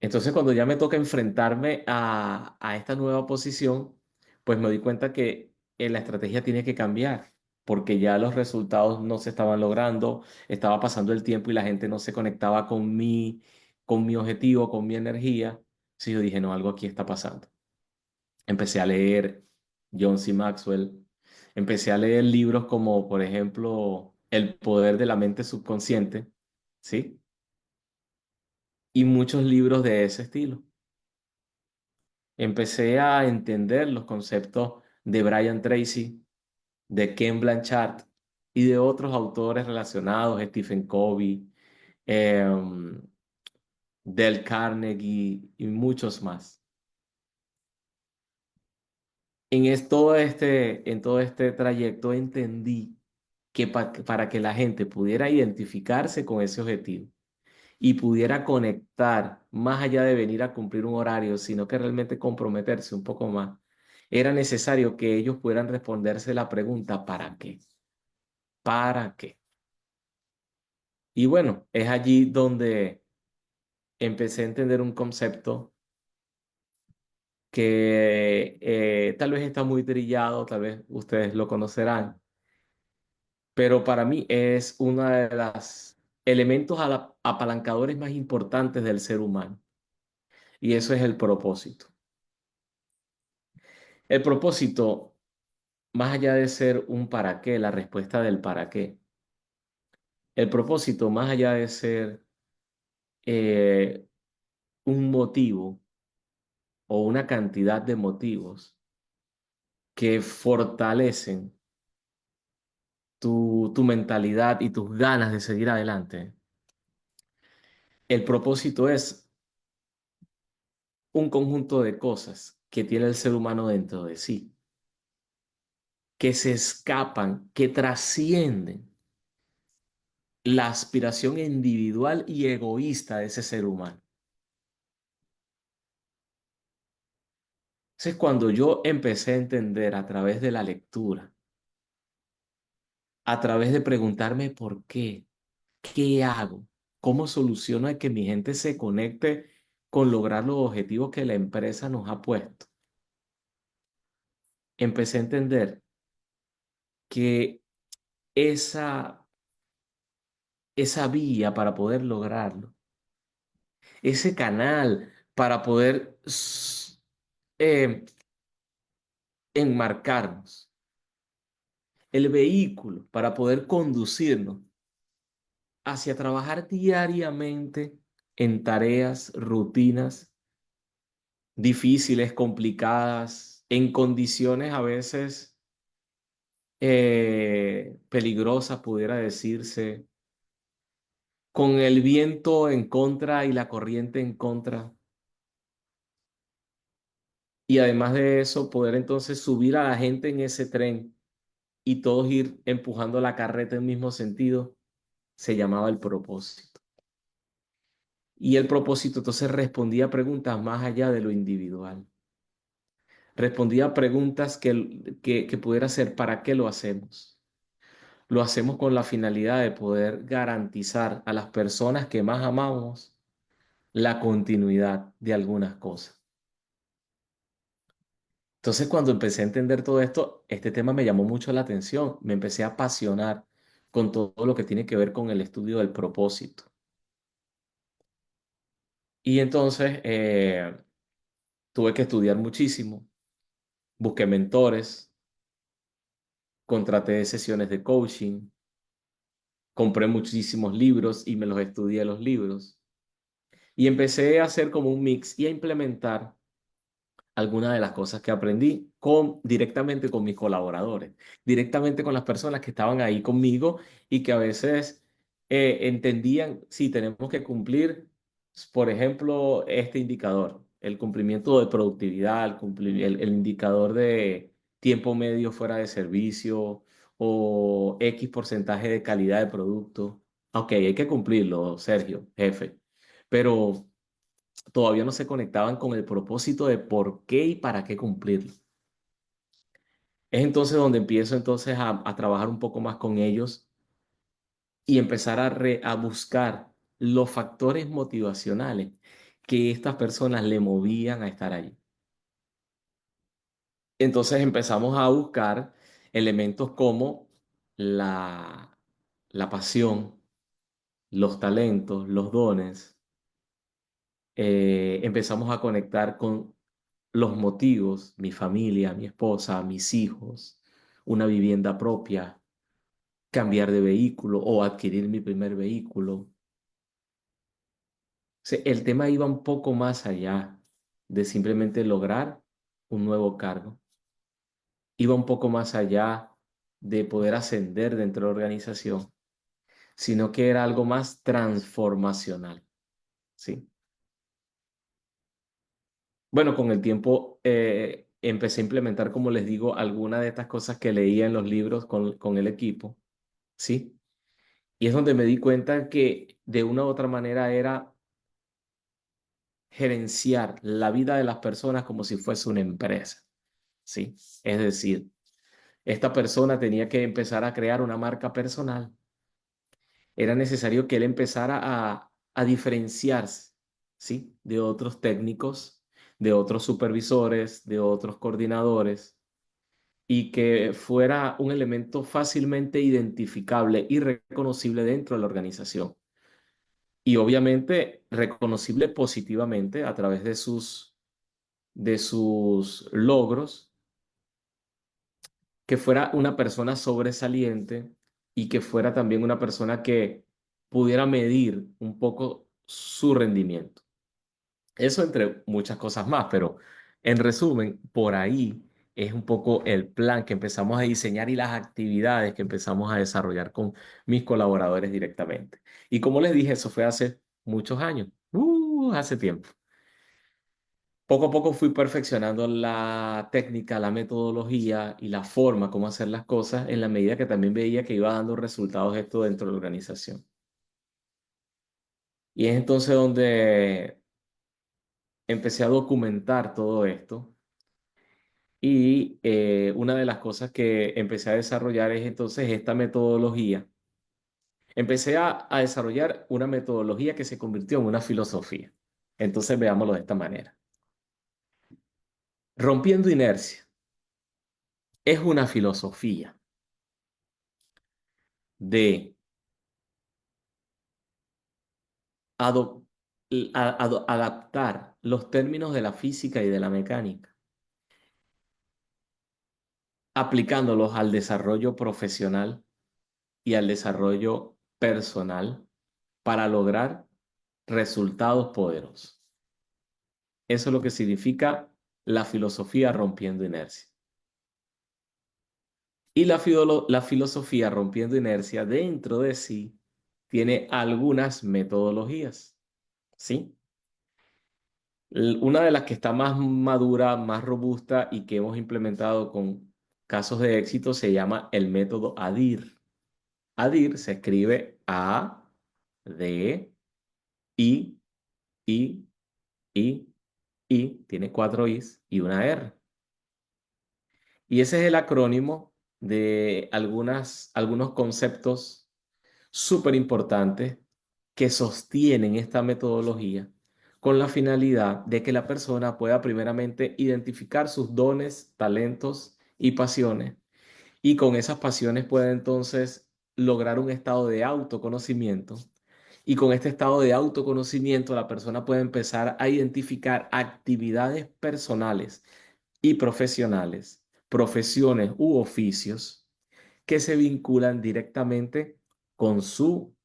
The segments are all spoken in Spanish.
Entonces, cuando ya me toca enfrentarme a esta nueva posición, pues me di cuenta que la estrategia tiene que cambiar, porque ya los resultados no se estaban logrando, estaba pasando el tiempo y la gente no se conectaba con mi objetivo, con mi energía. Sí, yo dije, no, algo aquí está pasando. Empecé a leer John C. Maxwell, empecé a leer libros como, por ejemplo, El poder de la mente subconsciente, ¿sí? Y muchos libros de ese estilo. Empecé a entender los conceptos de Brian Tracy, de Ken Blanchard y de otros autores relacionados, Stephen Covey, em, Dale Carnegie y muchos más. En todo este trayecto entendí que para que la gente pudiera identificarse con ese objetivo y pudiera conectar más allá de venir a cumplir un horario, sino que realmente comprometerse un poco más, era necesario que ellos pudieran responderse la pregunta, ¿para qué? ¿Para qué? Y bueno, es allí donde empecé a entender un concepto que tal vez está muy trillado, tal vez ustedes lo conocerán, pero para mí es uno de los elementos apalancadores más importantes del ser humano, y eso es el propósito. El propósito, más allá de ser un para qué, la respuesta del para qué, el propósito, más allá de ser eh, un motivo o una cantidad de motivos que fortalecen tu mentalidad y tus ganas de seguir adelante, el propósito es un conjunto de cosas que tiene el ser humano dentro de sí, que se escapan, que trascienden la aspiración individual y egoísta de ese ser humano. Entonces, cuando yo empecé a entender a través de la lectura, a través de preguntarme por qué hago, cómo soluciono el que mi gente se conecte con lograr los objetivos que la empresa nos ha puesto, empecé a entender que esa, esa vía para poder lograrlo, ese canal para poder eh, enmarcarnos, el vehículo para poder conducirnos hacia trabajar diariamente en tareas, rutinas difíciles, complicadas, en condiciones a veces peligrosas, pudiera decirse, con el viento en contra y la corriente en contra. Y además de eso, poder entonces subir a la gente en ese tren y todos ir empujando la carreta en el mismo sentido, se llamaba el propósito. Y el propósito entonces respondía a preguntas más allá de lo individual. Respondía a preguntas que pudiera ser, ¿para qué lo hacemos? Lo hacemos con la finalidad de poder garantizar a las personas que más amamos la continuidad de algunas cosas. Entonces, cuando empecé a entender todo esto, este tema me llamó mucho la atención. Me empecé a apasionar con todo lo que tiene que ver con el estudio del propósito. Y entonces tuve que estudiar muchísimo, busqué mentores, contraté sesiones de coaching, compré muchísimos libros y me los estudié los libros. Y empecé a hacer como un mix y a implementar algunas de las cosas que aprendí directamente con mis colaboradores, directamente con las personas que estaban ahí conmigo y que a veces entendían si tenemos que cumplir, por ejemplo, este indicador, el cumplimiento de productividad, el indicador de tiempo medio fuera de servicio o X porcentaje de calidad de producto. Ok, hay que cumplirlo, Sergio, jefe, pero todavía no se conectaban con el propósito de por qué y para qué cumplirlo. Es entonces donde empiezo entonces a trabajar un poco más con ellos y empezar a buscar los factores motivacionales que estas personas le movían a estar allí. Entonces empezamos a buscar elementos como la, la pasión, los talentos, los dones. Empezamos a conectar con los motivos, mi familia, mi esposa, mis hijos, una vivienda propia, cambiar de vehículo o adquirir mi primer vehículo. El tema iba un poco más allá de simplemente lograr un nuevo cargo. Iba un poco más allá de poder ascender dentro de la organización, sino que era algo más transformacional, ¿sí? Bueno, con el tiempo empecé a implementar, como les digo, algunas de estas cosas que leía en los libros con el equipo, ¿sí? Y es donde me di cuenta que de una u otra manera era gerenciar la vida de las personas como si fuese una empresa, ¿sí? Es decir, esta persona tenía que empezar a crear una marca personal. Era necesario que él empezara a diferenciarse, ¿sí? De otros técnicos, de otros supervisores, de otros coordinadores, y que fuera un elemento fácilmente identificable y reconocible dentro de la organización. Y obviamente reconocible positivamente a través de sus logros, que fuera una persona sobresaliente y que fuera también una persona que pudiera medir un poco su rendimiento. Eso entre muchas cosas más, pero en resumen, por ahí es un poco el plan que empezamos a diseñar y las actividades que empezamos a desarrollar con mis colaboradores directamente. Y como les dije, eso fue hace muchos años, hace tiempo. Poco a poco fui perfeccionando la técnica, la metodología y la forma como hacer las cosas en la medida que también veía que iba dando resultados esto dentro de la organización. Y es entonces donde empecé a documentar todo esto y una de las cosas que empecé a desarrollar es entonces esta metodología. Empecé a desarrollar una metodología que se convirtió en una filosofía. Entonces veámoslo de esta manera. Rompiendo inercia es una filosofía de ado- adaptar los términos de la física y de la mecánica, aplicándolos al desarrollo profesional y al desarrollo personal para lograr resultados poderosos. Eso es lo que significa la filosofía rompiendo inercia. Y la filosofía rompiendo inercia dentro de sí tiene algunas metodologías, ¿sí? Una de las que está más madura, más robusta y que hemos implementado con casos de éxito se llama el método ADIR. ADIR se escribe A, D, I, I, I, I, tiene cuatro Is y una R. Y ese es el acrónimo de algunos conceptos súper importantes que sostienen esta metodología con la finalidad de que la persona pueda primeramente identificar sus dones, talentos y pasiones y con esas pasiones pueda entonces lograr un estado de autoconocimiento y con este estado de autoconocimiento la persona puede empezar a identificar actividades personales y profesionales, profesiones u oficios que se vinculan directamente con su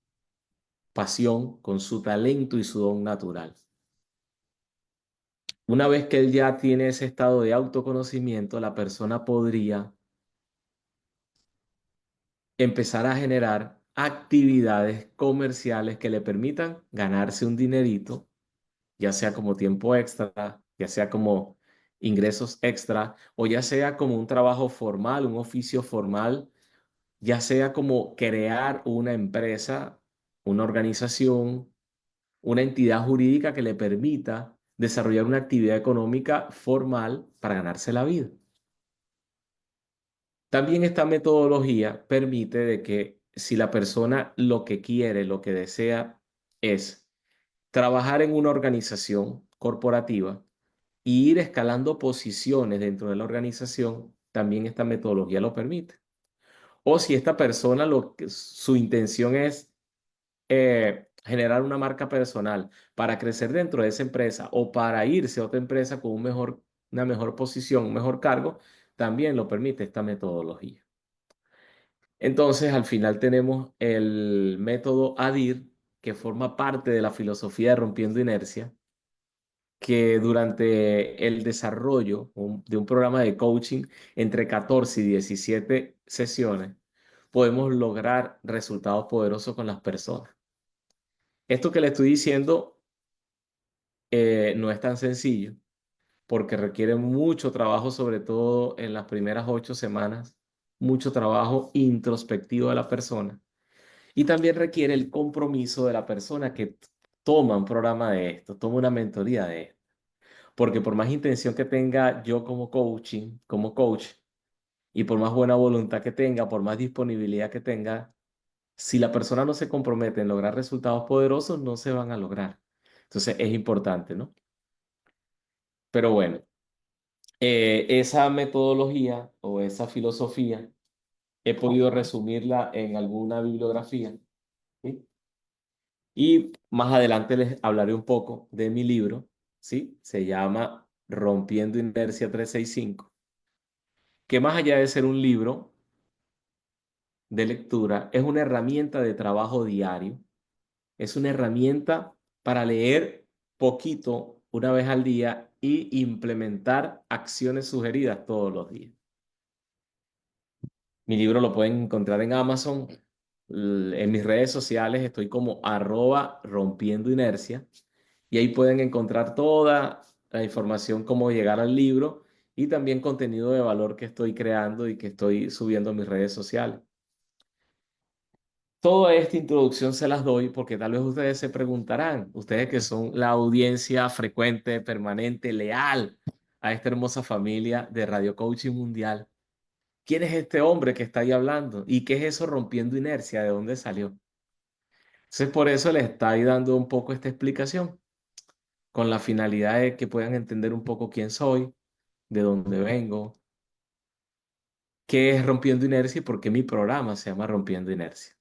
pasión, con su talento y su don natural. Una vez que él ya tiene ese estado de autoconocimiento, la persona podría empezar a generar actividades comerciales que le permitan ganarse un dinerito, ya sea como tiempo extra, ya sea como ingresos extra, o ya sea como un trabajo formal, un oficio formal, ya sea como crear una empresa, una organización, una entidad jurídica que le permita desarrollar una actividad económica formal para ganarse la vida. También esta metodología permite de que si la persona lo que quiere, lo que desea es trabajar en una organización corporativa y ir escalando posiciones dentro de la organización, también esta metodología lo permite. O si esta persona su intención es generar una marca personal para crecer dentro de esa empresa o para irse a otra empresa con una mejor posición, un mejor cargo, también lo permite esta metodología. Entonces, al final tenemos el método ADIR, que forma parte de la filosofía de Rompiendo Inercia, que durante el desarrollo de un programa de coaching entre 14 y 17 sesiones, podemos lograr resultados poderosos con las personas. Esto que le estoy diciendo no es tan sencillo porque requiere mucho trabajo, sobre todo en las primeras 8 semanas, mucho trabajo introspectivo de la persona. Y también requiere el compromiso de la persona que toma un programa de esto, toma una mentoría de esto. Porque por más intención que tenga yo como coach, y por más buena voluntad que tenga, por más disponibilidad que tenga, si la persona no se compromete en lograr resultados poderosos, no se van a lograr. Entonces es importante, ¿no? Pero bueno, esa metodología o esa filosofía he podido resumirla en alguna bibliografía, ¿sí? Y más adelante les hablaré un poco de mi libro, ¿sí? Se llama Rompiendo Inercia 365, que más allá de ser un libro de lectura, es una herramienta de trabajo diario, es una herramienta para leer poquito una vez al día y implementar acciones sugeridas todos los días. Mi libro lo pueden encontrar en Amazon. En mis redes sociales estoy como @rompiendo inercia y ahí pueden encontrar toda la información cómo llegar al libro y también contenido de valor que estoy creando y que estoy subiendo a mis redes sociales. Toda esta introducción se las doy porque tal vez ustedes se preguntarán, ustedes que son la audiencia frecuente, permanente, leal a esta hermosa familia de Radio Coaching Mundial. ¿Quién es este hombre que está ahí hablando? ¿Y qué es eso rompiendo inercia? ¿De dónde salió? Entonces, por eso les estoy dando un poco esta explicación, con la finalidad de que puedan entender un poco quién soy, de dónde vengo, qué es rompiendo inercia y por qué mi programa se llama Rompiendo Inercia.